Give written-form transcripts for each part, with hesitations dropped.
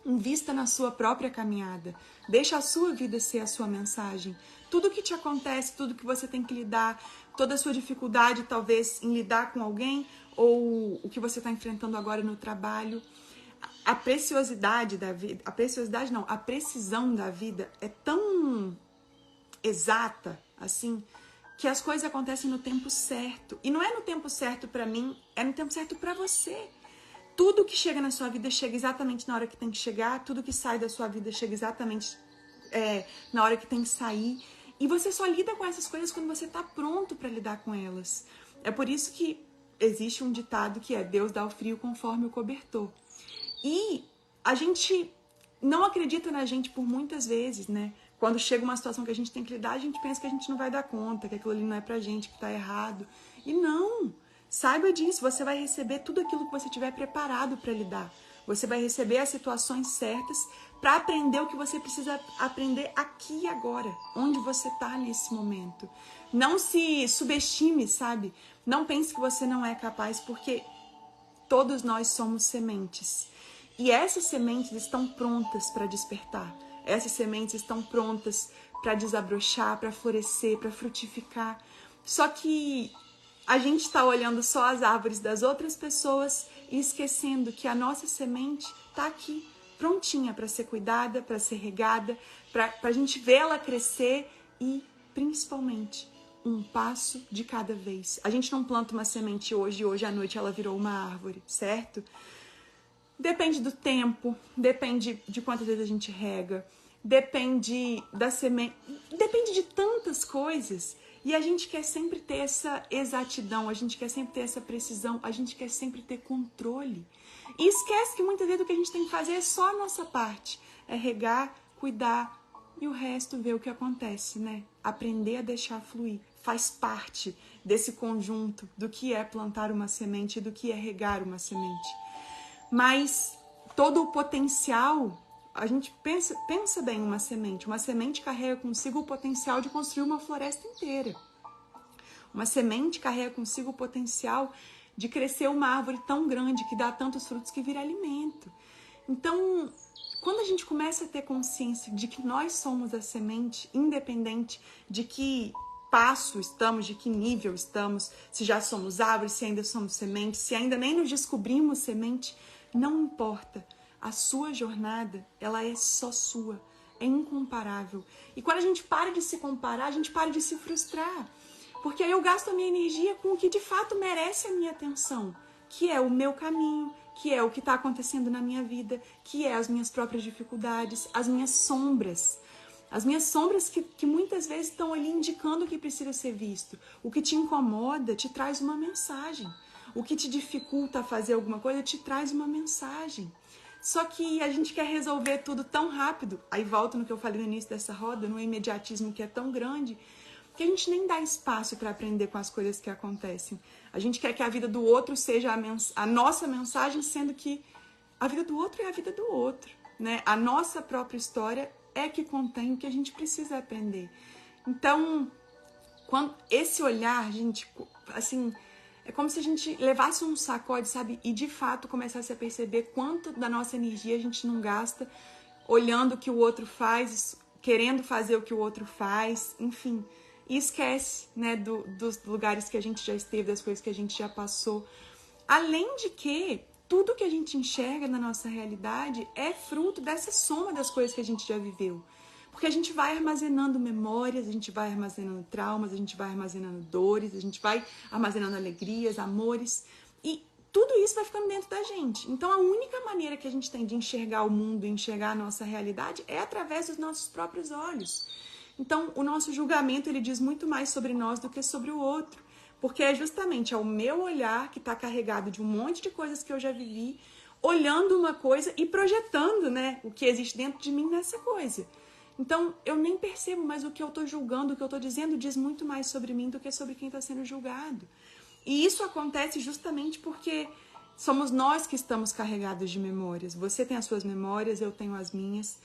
Invista na sua própria caminhada. Deixa a sua vida ser a sua mensagem. Tudo que te acontece, tudo que você tem que lidar, toda a sua dificuldade, talvez, em lidar com alguém, ou o que você está enfrentando agora no trabalho, a preciosidade da vida, a precisão da vida é tão exata, assim, que as coisas acontecem no tempo certo. E não é no tempo certo para mim, é no tempo certo para você. Tudo que chega na sua vida chega exatamente na hora que tem que chegar, tudo que sai da sua vida chega exatamente na hora que tem que sair. E você só lida com essas coisas quando você está pronto para lidar com elas. É por isso que existe um ditado que é: Deus dá o frio conforme o cobertor. E a gente não acredita na gente por muitas vezes, né? Quando chega uma situação que a gente tem que lidar, a gente pensa que a gente não vai dar conta, que aquilo ali não é pra gente, que tá errado. E não! Saiba disso, você vai receber tudo aquilo que você tiver preparado para lidar. Você vai receber as situações certas para aprender o que você precisa aprender aqui e agora, onde você tá nesse momento. Não se subestime, sabe? Não pense que você não é capaz, porque todos nós somos sementes. E essas sementes estão prontas para despertar. Essas sementes estão prontas para desabrochar, para florescer, para frutificar. Só que a gente está olhando só as árvores das outras pessoas e esquecendo que a nossa semente está aqui, prontinha para ser cuidada, para ser regada, para a gente vê-la crescer e, principalmente, um passo de cada vez. A gente não planta uma semente hoje e hoje à noite ela virou uma árvore, certo? Depende do tempo, depende de quantas vezes a gente rega, depende da semente, depende de tantas coisas. E a gente quer sempre ter essa exatidão, a gente quer sempre ter essa precisão, a gente quer sempre ter controle. E esquece que muitas vezes o que a gente tem que fazer é só a nossa parte. É regar, cuidar e o resto ver o que acontece, né? Aprender a deixar fluir. Faz parte desse conjunto do que é plantar uma semente e do que é regar uma semente. Mas todo o potencial, a gente pensa bem uma semente carrega consigo o potencial de construir uma floresta inteira. Uma semente carrega consigo o potencial de crescer uma árvore tão grande que dá tantos frutos que vira alimento. Então, quando a gente começa a ter consciência de que nós somos a semente, independente de que passo estamos, de que nível estamos, se já somos árvores, se ainda somos semente, se ainda nem nos descobrimos semente, não importa. A sua jornada, ela é só sua, é incomparável. E quando a gente para de se comparar, a gente para de se frustrar. Porque aí eu gasto a minha energia com o que de fato merece a minha atenção, que é o meu caminho, que é o que está acontecendo na minha vida, que é as minhas próprias dificuldades, as minhas sombras. As minhas sombras que muitas vezes estão ali indicando o que precisa ser visto. O que te incomoda te traz uma mensagem. O que te dificulta a fazer alguma coisa te traz uma mensagem. Só que a gente quer resolver tudo tão rápido. Aí volto no que eu falei no início dessa roda, no imediatismo que é tão grande, que a gente nem dá espaço para aprender com as coisas que acontecem. A gente quer que a vida do outro seja a nossa mensagem, sendo que a vida do outro é a vida do outro, né? A nossa própria história é que contém o que a gente precisa aprender. Então, quando esse olhar, gente, assim, é como se a gente levasse um sacode, sabe? E de fato começasse a perceber quanto da nossa energia a gente não gasta olhando o que o outro faz, querendo fazer o que o outro faz, enfim. E esquece, né, dos lugares que a gente já esteve, das coisas que a gente já passou. Além de que tudo que a gente enxerga na nossa realidade é fruto dessa soma das coisas que a gente já viveu. Porque a gente vai armazenando memórias, a gente vai armazenando traumas, a gente vai armazenando dores, a gente vai armazenando alegrias, amores. E tudo isso vai ficando dentro da gente. Então a única maneira que a gente tem de enxergar o mundo, enxergar a nossa realidade, é através dos nossos próprios olhos. Então o nosso julgamento, ele diz muito mais sobre nós do que sobre o outro. Porque é justamente o meu olhar que está carregado de um monte de coisas que eu já vivi, olhando uma coisa e projetando, né, o que existe dentro de mim nessa coisa. Então, eu nem percebo, mas o que eu estou julgando, o que eu estou dizendo, diz muito mais sobre mim do que sobre quem está sendo julgado. E isso acontece justamente porque somos nós que estamos carregados de memórias. Você tem as suas memórias, eu tenho as minhas.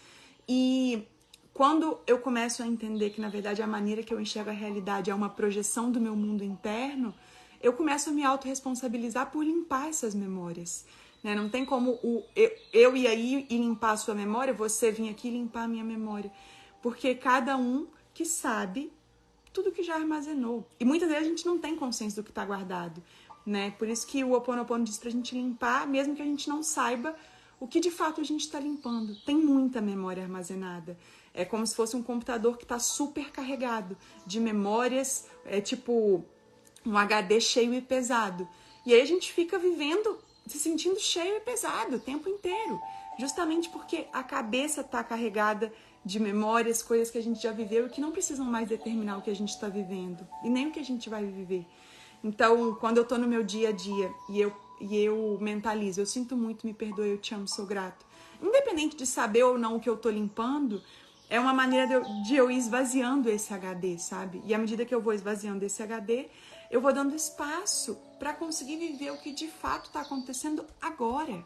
E quando eu começo a entender que, na verdade, a maneira que eu enxergo a realidade é uma projeção do meu mundo interno, eu começo a me autorresponsabilizar por limpar essas memórias. né? Não tem como eu ir aí e limpar a sua memória, você vir aqui e limpar a minha memória. Porque cada um que sabe tudo que já armazenou. E muitas vezes a gente não tem consciência do que está guardado, né? Por isso que o Ho Oponopono diz pra gente limpar, mesmo que a gente não saiba o que de fato a gente está limpando. Tem muita memória armazenada. É como se fosse um computador que está super carregado de memórias, é tipo um HD cheio e pesado. E aí a gente fica vivendo, se sentindo cheio e pesado o tempo inteiro. Justamente porque a cabeça está carregada de memórias, coisas que a gente já viveu e que não precisam mais determinar o que a gente está vivendo. E nem o que a gente vai viver. Então, quando eu tô no meu dia a dia e eu mentalizo, eu sinto muito, me perdoe, eu te amo, sou grato. Independente de saber ou não o que eu tô limpando, é uma maneira de eu ir esvaziando esse HD, sabe? E à medida que eu vou esvaziando esse HD, eu vou dando espaço para conseguir viver o que de fato está acontecendo agora.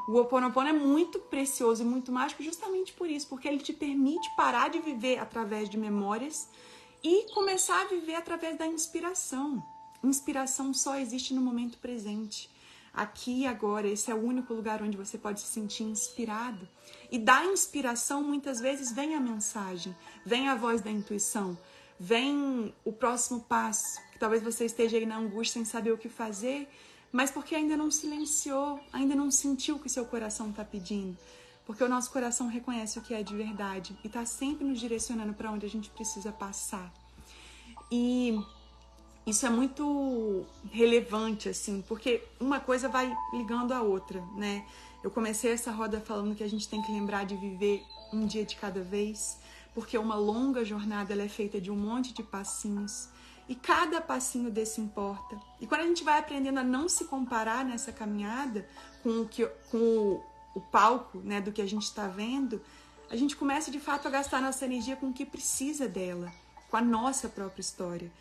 O Ho Oponopono é muito precioso e muito mágico justamente por isso, porque ele te permite parar de viver através de memórias e começar a viver através da inspiração. Inspiração só existe no momento presente. Aqui e agora, esse é o único lugar onde você pode se sentir inspirado. E da inspiração, muitas vezes, vem a mensagem, vem a voz da intuição, vem o próximo passo, que talvez você esteja aí na angústia sem saber o que fazer, mas porque ainda não silenciou, ainda não sentiu o que seu coração está pedindo. Porque o nosso coração reconhece o que é de verdade e está sempre nos direcionando para onde a gente precisa passar. E isso é muito relevante, assim, porque uma coisa vai ligando a outra, né? Eu comecei essa roda falando que a gente tem que lembrar de viver um dia de cada vez, porque uma longa jornada ela é feita de um monte de passinhos, e cada passinho desse importa. E quando a gente vai aprendendo a não se comparar nessa caminhada com o palco, né, do que a gente está vendo, a gente começa de fato a gastar nossa energia com o que precisa dela, com a nossa própria história.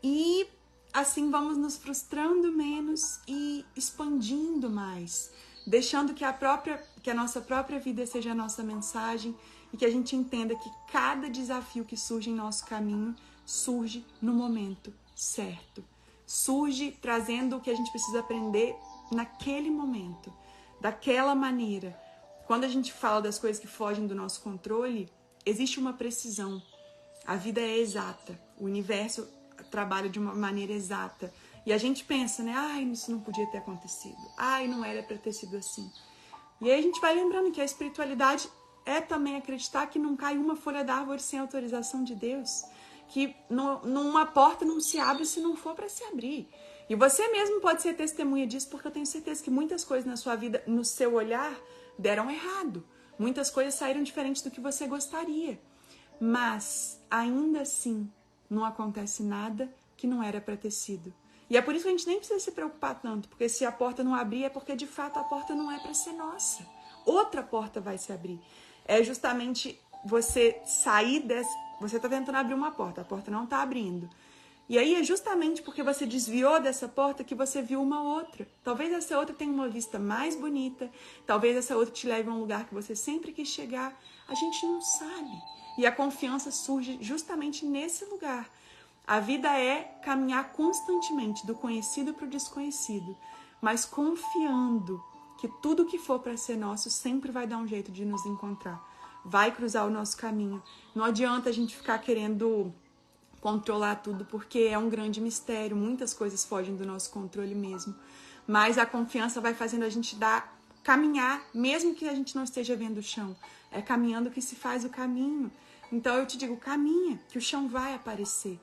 E assim vamos nos frustrando menos e expandindo mais, deixando que a nossa própria vida seja a nossa mensagem e que a gente entenda que cada desafio que surge em nosso caminho surge no momento certo. Surge trazendo o que a gente precisa aprender naquele momento, daquela maneira. Quando a gente fala das coisas que fogem do nosso controle, existe uma precisão. A vida é exata, o universo trabalha de uma maneira exata. E a gente pensa, né? Ai, isso não podia ter acontecido. Ai, não era para ter sido assim. E aí a gente vai lembrando que a espiritualidade é também acreditar que não cai uma folha da árvore sem autorização de Deus. Que uma porta não se abre se não for para se abrir. E você mesmo pode ser testemunha disso, porque eu tenho certeza que muitas coisas na sua vida, no seu olhar, deram errado. Muitas coisas saíram diferentes do que você gostaria. Mas, ainda assim, não acontece nada que não era para ter sido. E é por isso que a gente nem precisa se preocupar tanto, porque se a porta não abrir é porque de fato a porta não é para ser nossa. Outra porta vai se abrir. É justamente você sair dessa... Você está tentando abrir uma porta, a porta não está abrindo. E aí é justamente porque você desviou dessa porta que você viu uma outra. Talvez essa outra tenha uma vista mais bonita, talvez essa outra te leve a um lugar que você sempre quis chegar. A gente não sabe. E a confiança surge justamente nesse lugar. A vida é caminhar constantemente do conhecido para o desconhecido, mas confiando que tudo que for para ser nosso sempre vai dar um jeito de nos encontrar. Vai cruzar o nosso caminho. Não adianta a gente ficar querendo controlar tudo, porque é um grande mistério. Muitas coisas fogem do nosso controle mesmo. Mas a confiança vai fazendo a gente caminhar, mesmo que a gente não esteja vendo o chão. É caminhando que se faz o caminho. Então eu te digo, caminha, que o chão vai aparecer.